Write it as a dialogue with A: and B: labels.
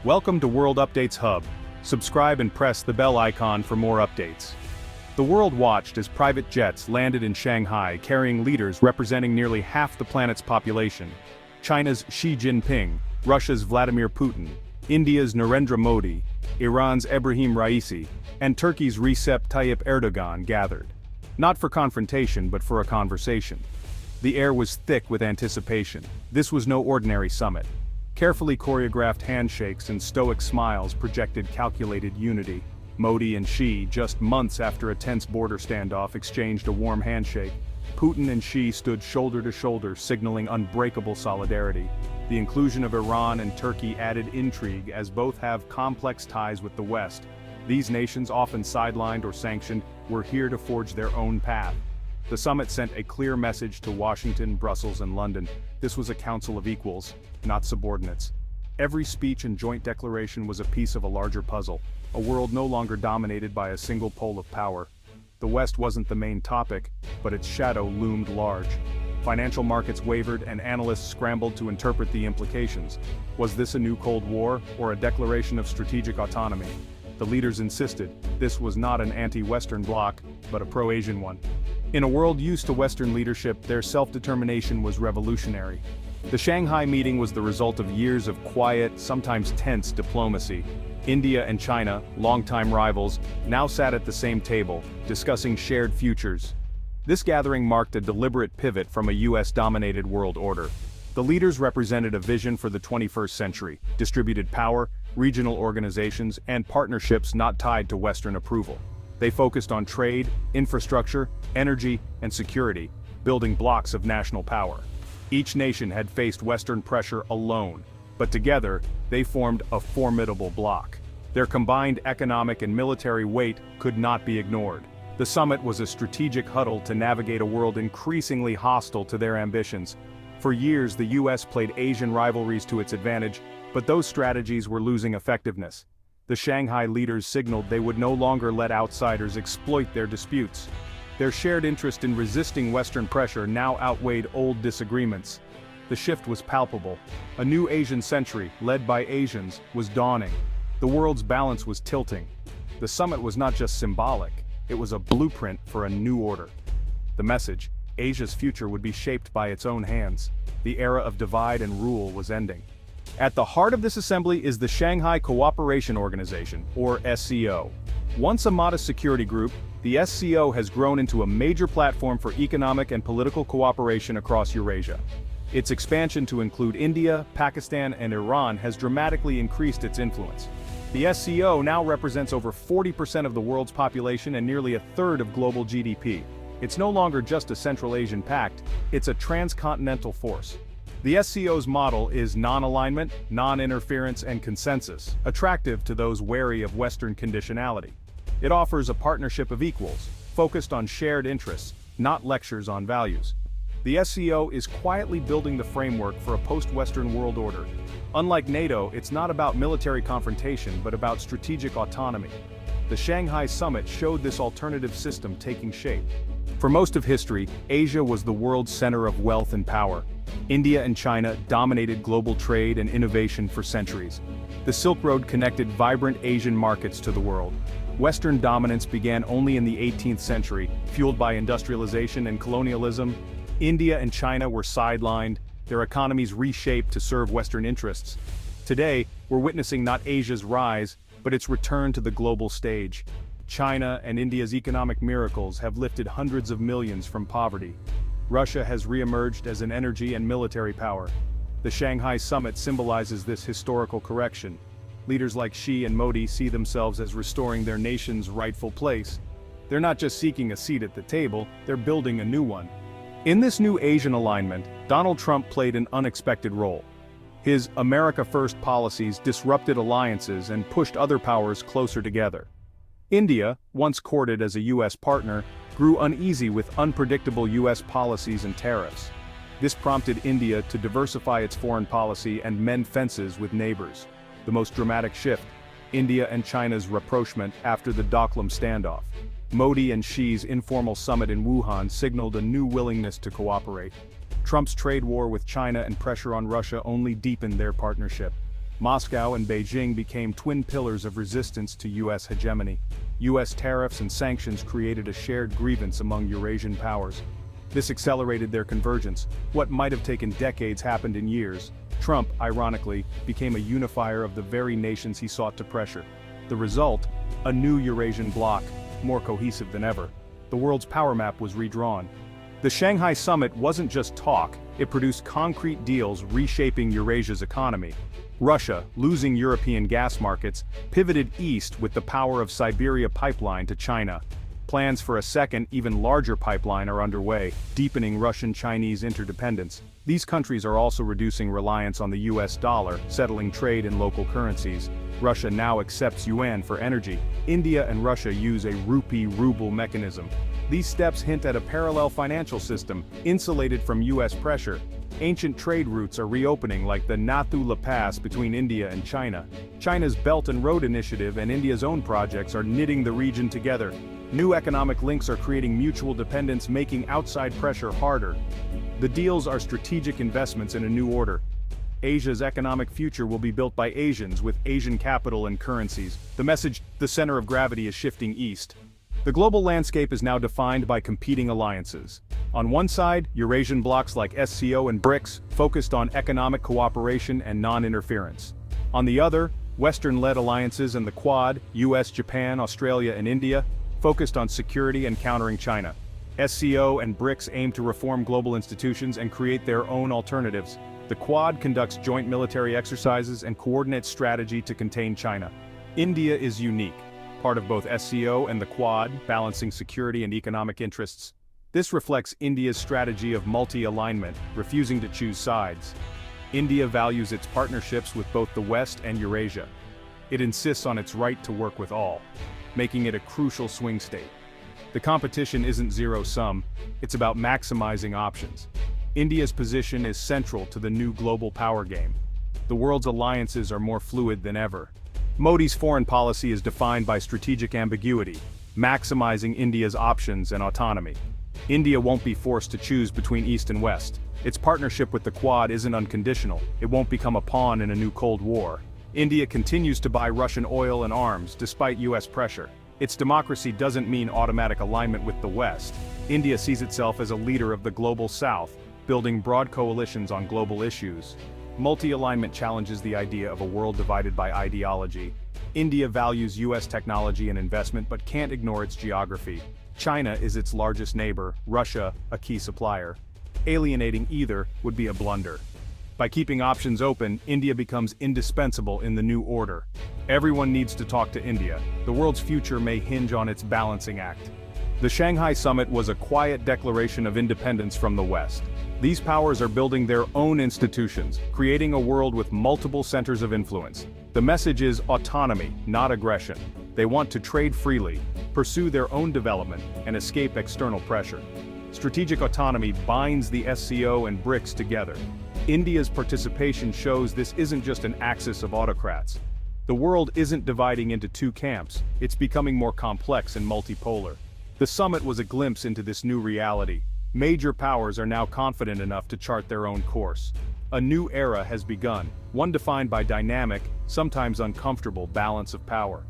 A: Welcome to World Updates Hub. Subscribe and press the bell icon for more updates. The world watched as private jets landed in Shanghai carrying leaders representing nearly half the planet's population. China's Xi Jinping, Russia's Vladimir Putin, India's Narendra Modi, Iran's Ebrahim Raisi, and Turkey's Recep Tayyip Erdogan gathered. Not for confrontation but for a conversation. The air was thick with anticipation. This was no ordinary summit. Carefully choreographed handshakes and stoic smiles projected calculated unity. Modi and Xi, just months after a tense border standoff, exchanged a warm handshake. Putin and Xi stood shoulder to shoulder, signaling unbreakable solidarity. The inclusion of Iran and Turkey added intrigue as both have complex ties with the West. These nations, often sidelined or sanctioned, were here to forge their own path. The summit sent a clear message to Washington, Brussels, and London. This was a council of equals, not subordinates. Every speech and joint declaration was a piece of a larger puzzle, a world no longer dominated by a single pole of power. The West wasn't the main topic, but its shadow loomed large. Financial markets wavered and analysts scrambled to interpret the implications. Was this a new Cold War, or a declaration of strategic autonomy? The leaders insisted this was not an anti-Western bloc, but a pro-Asian one. In a world used to Western leadership, their self-determination was revolutionary. The Shanghai meeting was the result of years of quiet, sometimes tense diplomacy. India and China, longtime rivals, now sat at the same table, discussing shared futures. This gathering marked a deliberate pivot from a US-dominated world order. The leaders represented a vision for the 21st century, distributed power, regional organizations, and partnerships not tied to Western approval. They focused on trade, infrastructure, energy, and security, building blocks of national power. Each nation had faced Western pressure alone, but together, they formed a formidable bloc. Their combined economic and military weight could not be ignored. The summit was a strategic huddle to navigate a world increasingly hostile to their ambitions. For years, the US played Asian rivalries to its advantage, but those strategies were losing effectiveness. The Shanghai leaders signaled they would no longer let outsiders exploit their disputes. Their shared interest in resisting Western pressure now outweighed old disagreements. The shift was palpable. A new Asian century, led by Asians, was dawning. The world's balance was tilting. The summit was not just symbolic, it was a blueprint for a new order. The message: Asia's future would be shaped by its own hands. The era of divide and rule was ending. At the heart of this assembly is the Shanghai Cooperation Organization, or SCO. Once a modest security group, the SCO has grown into a major platform for economic and political cooperation across Eurasia. Its expansion to include India, Pakistan, and Iran has dramatically increased its influence. The SCO now represents over 40% of the world's population and nearly a third of global GDP. It's no longer just a Central Asian pact, it's a transcontinental force. The SCO's model is non-alignment, non-interference, and consensus, attractive to those wary of Western conditionality. It offers a partnership of equals, focused on shared interests, not lectures on values. The SCO is quietly building the framework for a post-Western world order. Unlike NATO, it's not about military confrontation but about strategic autonomy. The Shanghai summit showed this alternative system taking shape. For most of history, Asia was the world's center of wealth and power. India and China dominated global trade and innovation for centuries. The Silk Road connected vibrant Asian markets to the world. Western dominance began only in the 18th century, fueled by industrialization and colonialism. India and China were sidelined, their economies reshaped to serve Western interests. Today, we're witnessing not Asia's rise, but its return to the global stage. China and India's economic miracles have lifted hundreds of millions from poverty. Russia has re-emerged as an energy and military power. The Shanghai summit symbolizes this historical correction. Leaders like Xi and Modi see themselves as restoring their nation's rightful place. They're not just seeking a seat at the table, they're building a new one. In this new Asian alignment, Donald Trump played an unexpected role. His America First policies disrupted alliances and pushed other powers closer together. India, once courted as a US partner, grew uneasy with unpredictable US policies and tariffs. This prompted India to diversify its foreign policy and mend fences with neighbors. The most dramatic shift: India and China's rapprochement after the Doklam standoff. Modi and Xi's informal summit in Wuhan signaled a new willingness to cooperate. Trump's trade war with China and pressure on Russia only deepened their partnership. Moscow and Beijing became twin pillars of resistance to US hegemony. US tariffs and sanctions created a shared grievance among Eurasian powers. This accelerated their convergence. What might have taken decades happened in years. Trump, ironically, became a unifier of the very nations he sought to pressure. The result? A new Eurasian bloc, more cohesive than ever. The world's power map was redrawn. The Shanghai summit wasn't just talk, it produced concrete deals reshaping Eurasia's economy. Russia, losing European gas markets, pivoted east with the power of Siberia pipeline to China. Plans for a second, even larger pipeline are underway, deepening Russian-Chinese interdependence. These countries are also reducing reliance on the US dollar, settling trade in local currencies. Russia now accepts yuan for energy. India and Russia use a rupee-ruble mechanism. These steps hint at a parallel financial system, insulated from US pressure. Ancient trade routes are reopening like the Nathu-La Pass between India and China. China's Belt and Road Initiative and India's own projects are knitting the region together. New economic links are creating mutual dependence, making outside pressure harder. The deals are strategic investments in a new order. Asia's economic future will be built by Asians with Asian capital and currencies. The message: the center of gravity is shifting east. The global landscape is now defined by competing alliances. On one side, Eurasian blocs like SCO and BRICS, focused on economic cooperation and non-interference. On the other, Western-led alliances and the Quad, US, Japan, Australia, and India, focused on security and countering China. SCO and BRICS aim to reform global institutions and create their own alternatives. The Quad conducts joint military exercises and coordinates strategy to contain China. India is unique, part of both SCO and the Quad, balancing security and economic interests. This reflects India's strategy of multi-alignment, refusing to choose sides. India values its partnerships with both the West and Eurasia. It insists on its right to work with all, making it a crucial swing state. The competition isn't zero-sum, it's about maximizing options. India's position is central to the new global power game. The world's alliances are more fluid than ever. Modi's foreign policy is defined by strategic ambiguity, maximizing India's options and autonomy. India won't be forced to choose between East and West. Its partnership with the Quad isn't unconditional. It won't become a pawn in a new Cold War. India continues to buy Russian oil and arms despite US pressure. Its democracy doesn't mean automatic alignment with the West. India sees itself as a leader of the global South, building broad coalitions on global issues. Multi-alignment challenges the idea of a world divided by ideology. India values US technology and investment but can't ignore its geography. China is its largest neighbor, Russia, a key supplier. Alienating either would be a blunder. By keeping options open, India becomes indispensable in the new order. Everyone needs to talk to India. The world's future may hinge on its balancing act. The Shanghai summit was a quiet declaration of independence from the West. These powers are building their own institutions, creating a world with multiple centers of influence. The message is autonomy, not aggression. They want to trade freely, pursue their own development, and escape external pressure. Strategic autonomy binds the SCO and BRICS together. India's participation shows this isn't just an axis of autocrats. The world isn't dividing into two camps, it's becoming more complex and multipolar. The summit was a glimpse into this new reality. Major powers are now confident enough to chart their own course. A new era has begun, one defined by dynamic, sometimes uncomfortable balance of power.